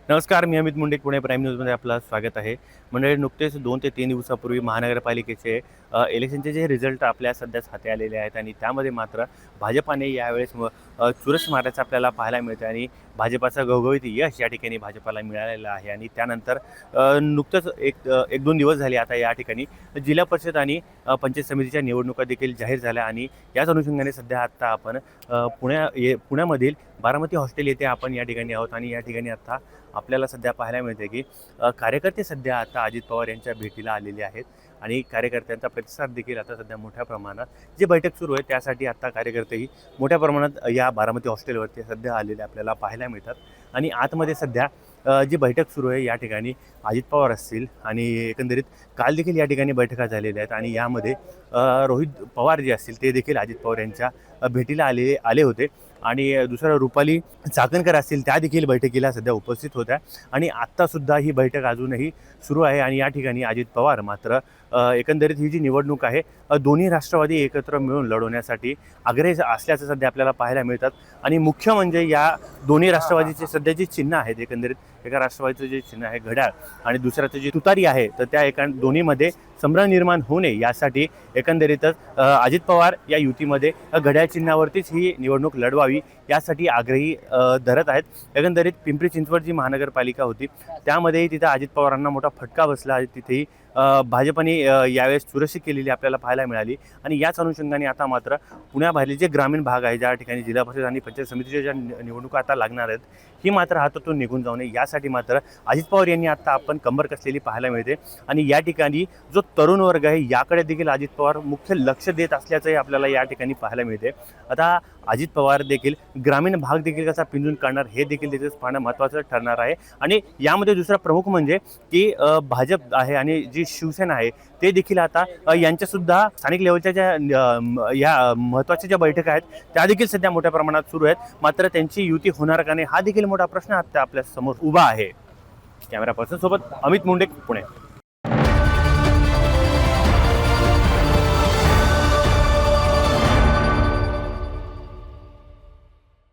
नमस्कार, मी अमित मुंडे, पुणे प्राईम न्यूजमध्ये आपलं स्वागत आहे. मंडळी, नुकतेच 2 ते 3 दिवसापूर्वी महानगरपालिकेचे इलेक्शनचे जे रिझल्ट आपल्या सध्याच हाती आलेले आहेत आणि त्यामध्ये मात्र भाजपाने यावेळेस चुरस मारल्याचं आपल्याला पाहायला मिळतं आणि भाजपाचं घवघवीत यश या ठिकाणी भाजपाला मिळालेलं आहे. आणि त्यानंतर नुकतंच 1-2 दिवस झाले आता या ठिकाणी जिल्हा परिषद आणि पंचायत समितीच्या निवडणुका देखील जाहीर झाल्या आणि याच अनुषंगाने सध्या आत्ता आपण पुण्यामधील बारामती हॉस्टेल येथे आपण या ठिकाणी आहोत आणि या ठिकाणी आता आपल्याला सध्या पाहायला मिळते की कार्यकर्ते सध्या आता अजित पवार यांच्या भेटीला आलेले आहेत आणि कार्यकर्त्यांचा प्रतिसाद देखील आता सध्या मोठ्या प्रमाणात जी बैठक सुरू आहे त्यासाठी आता कार्यकर्तेही मोठ्या प्रमाणात या बारामती हॉस्टेलवरती सध्या आलेले आपल्याला पाहायला मिळतात. आणि आतमध्ये सध्या जी बैठक सुरू आहे या ठिकाणी अजित पवार असतील आणि एकंदरीत काल देखील या ठिकाणी बैठका झालेल्या आहेत आणि यामध्ये रोहित पवार जे असतील ते देखील अजित पवार यांच्या भेटीला आले होते. आणि दुसरं रुपाली चाकणकर असतील त्या देखील बैठकीला सध्या उपस्थित होत्या आणि आत्तासुद्धा ही बैठक अजूनही सुरू आहे. आणि या ठिकाणी अजित पवार मात्र एकंदरीत ही जी निवडणूक आहे दोन्ही राष्ट्रवादी एकत्र मिळून लढवण्यासाठी आग्रही असल्याचं सध्या आपल्याला पाहायला मिळतात. आणि मुख्य म्हणजे या दोन्ही राष्ट्रवादीचे सध्या जी चिन्ह आहेत, एकंदरीत एका राष्ट्रवादीचं जे चिन्ह आहे घड्याळ आणि दुसऱ्याचं जी तुतारी आहे, तर त्या दोन्हीमध्ये संभ्रम निर्माण होऊ नये यासाठी एकंदरीतच अजित पवार या युतीमध्ये घड्याळ चिन्हावरतीच ही निवडणूक लढवावी यासाठी आग्रही धरत आहेत. एकंदरीत पिंपरी चिंचवड जी महानगरपालिका होती त्यामध्येही तिथं अजित पवारांना मोठा फटका बसला आहे. तिथेही भाजपने यावेळेस चुरशी केलेली आपल्याला पाहायला मिळाली. आणि याच अनुषंगाने आता मात्र पुण्याबाहेरील जे ग्रामीण भाग आहे, ज्या ठिकाणी जिल्हा परिषद आणि पंचायत समितीच्या ज्या निवडणुका आता लागणार आहेत, ही मात्र हातातून निघून जाऊ नये यासाठी मात्र अजित पवार यांनी आता आपण कंबर कसलेली पाहायला मिळते. आणि या ठिकाणी जो तरुण वर्ग आहे याकडे देखील अजित पवार मुख्य लक्ष देत असल्याचंही आपल्याला या ठिकाणी पाहायला मिळते. आता अजित पवार देखील ग्रामीण भाग देखील कसा पिंजून काढणार हे देखील तिथेच पाहणं महत्त्वाचं ठरणार आहे. आणि यामध्ये दुसरा प्रमुख म्हणजे की भाजप आहे आणि जी शिवसेना आहे ते देखील आता यांच्यासुद्धा स्थानिक लेवलच्या ज्या या महत्त्वाच्या ज्या बैठका आहेत त्या देखील सध्या मोठ्या प्रमाणात सुरू आहेत. मात्र त्यांची युती होणार का नाही हा देखील मोठा प्रश्न आता आपल्या समोर उभा आहे. कॅमेरा पर्सन सोबत अमित मुंडे, पुणे.